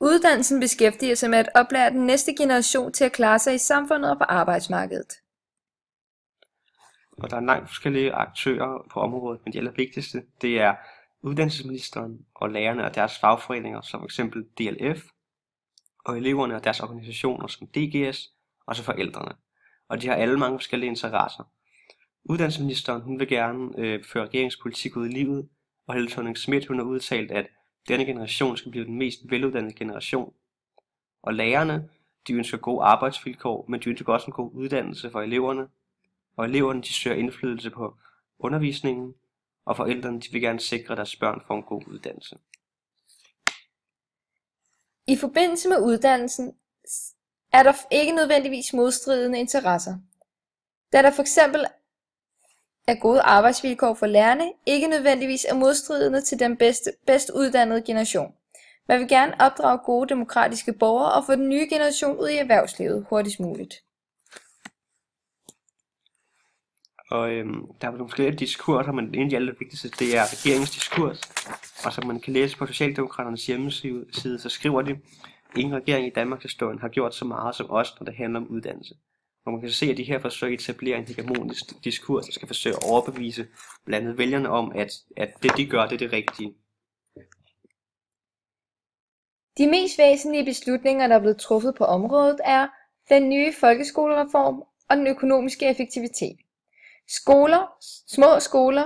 Uddannelsen beskæftiger sig med at oplære den næste generation til at klare sig i samfundet og på arbejdsmarkedet. Og der er langt forskellige aktører på området, men de allervigtigste, det er uddannelsesministeren og lærerne og deres fagforeninger, som f.eks. DLF, og eleverne og deres organisationer som DGS, og så forældrene. Og de har alle mange forskellige interesser. Uddannelsesministeren hun vil gerne føre regeringspolitik ud i livet, og Helle Thorning-Schmidt hun har udtalt, at denne generation skal blive den mest veluddannede generation. Og lærerne, de ønsker gode arbejdsvilkår, men de ønsker også en god uddannelse for eleverne. Og eleverne de søger indflydelse på undervisningen, og forældrene de vil gerne sikre, at deres børn får en god uddannelse. I forbindelse med uddannelsen er der ikke nødvendigvis modstridende interesser, da der f.eks. er gode arbejdsvilkår for lærerne, ikke nødvendigvis er modstridende til den bedst uddannede generation. Man vil gerne opdrage gode demokratiske borgere og få den nye generation ud i erhvervslivet hurtigst muligt. Og der er nogle forskellige diskurser, men en af de allervigtigste, det er regeringens diskurs. Og som man kan læse på Socialdemokraternes hjemmeside, så skriver de, ingen regering i Danmarks historie har gjort så meget som os, når det handler om uddannelse. Og man kan se, at de her forsøger at etablere en hegemonisk diskurs, der skal forsøge at overbevise blandt andet vælgerne om, at det de gør, det er det rigtige. De mest væsentlige beslutninger, der er blevet truffet på området, er den nye folkeskolereform og den økonomiske effektivitet. Små skoler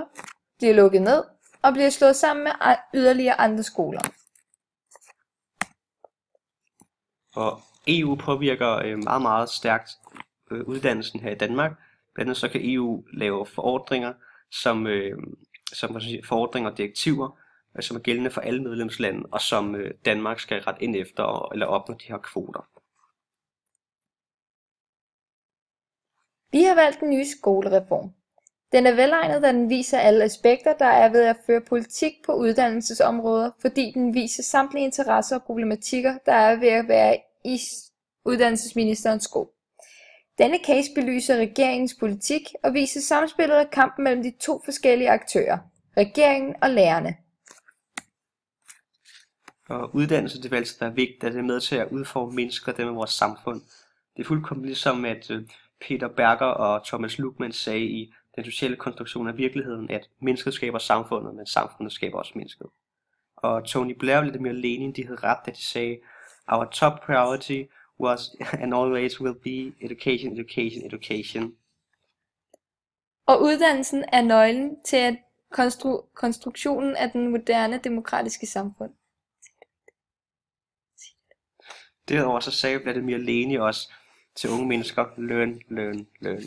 bliver lukket ned og bliver slået sammen med yderligere andre skoler. Og EU påvirker meget, meget stærkt uddannelsen her i Danmark. Blandt andet så kan EU lave forordninger, som forordninger og direktiver, som er gældende for alle medlemslande, og som Danmark skal rette ind efter eller opnå de her kvoter. Vi har valgt den nye skolereform. Den er velegnet, da den viser alle aspekter, der er ved at føre politik på uddannelsesområder, fordi den viser samtlige interesser og problematikker, der er ved at være i uddannelsesministerens sko. Denne case belyser regeringens politik og viser samspillet og kampen mellem de to forskellige aktører, regeringen og lærerne. Og uddannelse det vil altid være vigtigt, at det er med til at udforme mennesker og dem i vores samfund. Det er fuldkommen ligesom at Peter Berger og Thomas Luckmann sagde i Den sociale konstruktion af virkeligheden, at mennesket skaber samfundet, men samfundet skaber også mennesket. Og Tony Blair og Vladimir Lenin, de havde ret, da de sagde, our top priority was and always will be education, education, education. Og uddannelsen er nøglen til at konstruktionen af den moderne demokratiske samfund. Derudover så sagde Vladimir Lenin også til unge mennesker, learn, learn, learn.